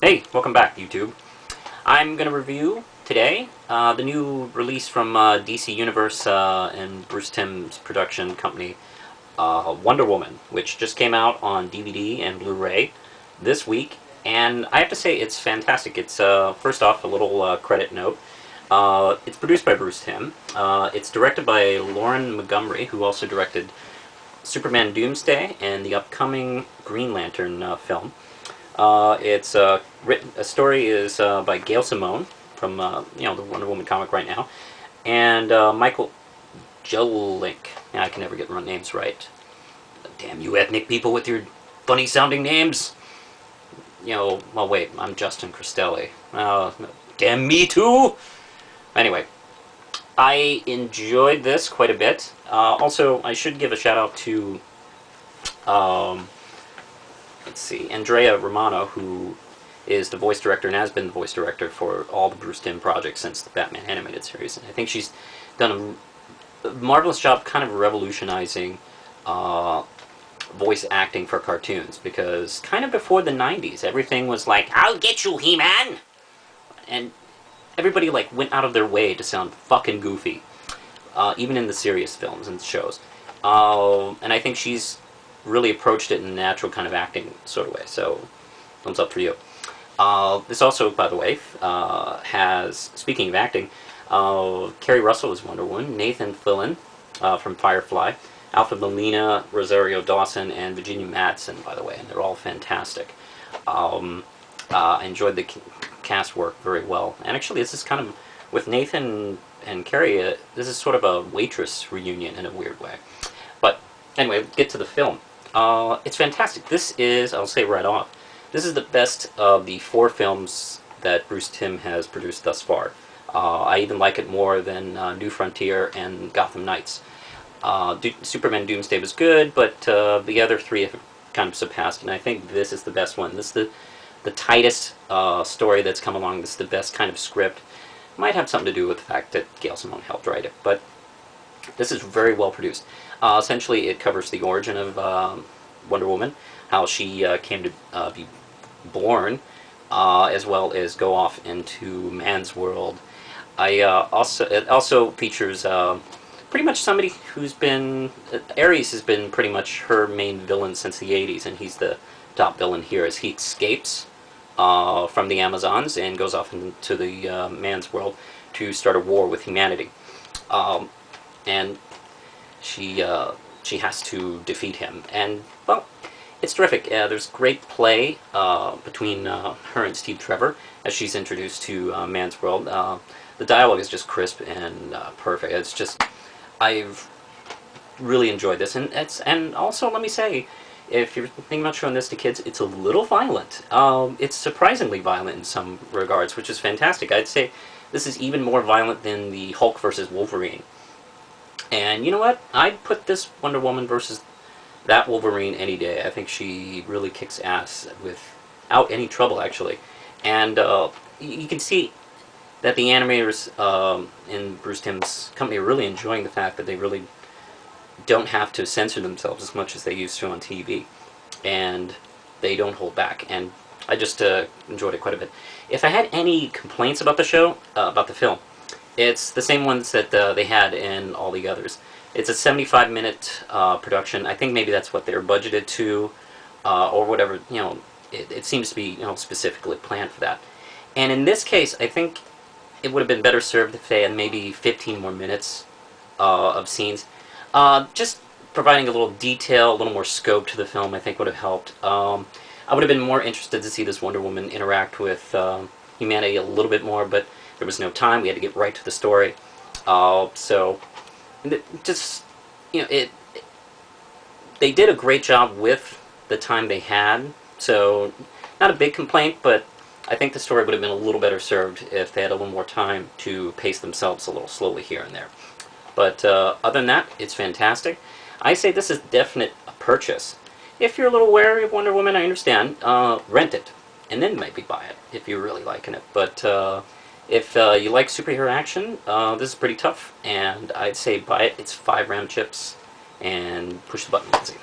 Hey, welcome back, YouTube. I'm going to review today the new release from DC Universe and Bruce Timm's production company, Wonder Woman, which just came out on DVD and Blu-ray this week. And I have to say, it's fantastic. It's, first off, a little credit note. It's produced by Bruce Timm. It's directed by Lauren Montgomery, who also directed Superman Doomsday and the upcoming Green Lantern film. It's written. A story is by Gail Simone from the Wonder Woman comic right now, and Michael Jolink. Yeah, I can never get my names right. Damn you ethnic people with your funny sounding names. Well, wait, I'm Justin Cristelli. Damn me too. Anyway, I enjoyed this quite a bit. Also, I should give a shout out to let's see, Andrea Romano, who is the voice director and has been the voice director for all the Bruce Timm projects since the Batman animated series. And I think she's done a marvelous job kind of revolutionizing voice acting for cartoons, because kind of before the 90s, everything was like, "I'll get you, He-Man!" And everybody like went out of their way to sound fucking goofy, even in the serious films and shows. And I think she's really approached it in a natural kind of acting sort of way, so thumbs up for you. This also, by the way, has, speaking of acting, Kerry Russell is Wonder Woman, Nathan Fillion from Firefly, Alfred Molina, Rosario Dawson, and Virginia Madsen, by the way, and they're all fantastic. I enjoyed the cast work very well, and actually this is kind of, with Nathan and Kerry, this is sort of a waitress reunion in a weird way. But anyway, get to the film. It's fantastic. This is, I'll say right off, this is the best of the 4 films that Bruce Timm has produced thus far. I even like it more than New Frontier and Gotham Knights. Superman Doomsday was good, but the other 3 have kind of surpassed, and I think this is the best one. This is the tightest story that's come along. This is the best kind of script. Might have something to do with the fact that Gail Simone helped write it, but this is very well produced. Essentially, it covers the origin of Wonder Woman, how she came to be born, as well as go off into man's world. It also features pretty much somebody who's been... Ares has been pretty much her main villain since the 80s, and he's the top villain here as he escapes from the Amazons and goes off into the man's world to start a war with humanity. And she has to defeat him, and well, it's terrific. There's great play between her and Steve Trevor as she's introduced to man's world. The dialogue is just crisp and perfect. It's just, I've really enjoyed this, and also let me say, if you're thinking about showing this to kids, it's a little violent. It's surprisingly violent in some regards, which is fantastic. I'd say this is even more violent than the Hulk versus Wolverine. And you know what? I'd put this Wonder Woman versus that Wolverine any day. I think she really kicks ass without any trouble, actually. And you can see that the animators in Bruce Timm's company are really enjoying the fact that they really don't have to censor themselves as much as they used to on TV. And they don't hold back. And I just enjoyed it quite a bit. If I had any complaints about the show, about the film, it's the same ones that they had in all the others. It's a 75-minute production. I think maybe that's what they're budgeted to, or whatever. It seems to be specifically planned for that. And in this case, I think it would have been better served if they had maybe 15 more minutes of scenes. Just providing a little detail, a little more scope to the film, I think would have helped. I would have been more interested to see this Wonder Woman interact with humanity a little bit more, but there was no time. We had to get right to the story. So, just, they did a great job with the time they had. So, not a big complaint, but I think the story would have been a little better served if they had a little more time to pace themselves a little slowly here and there. But other than that, it's fantastic. I say this is definite a purchase. If you're a little wary of Wonder Woman, I understand. Rent it, and then maybe buy it if you're really liking it. But if you like superhero action, this is pretty tough, and I'd say buy it. It's 5 round chips, and push the button, Lindsay.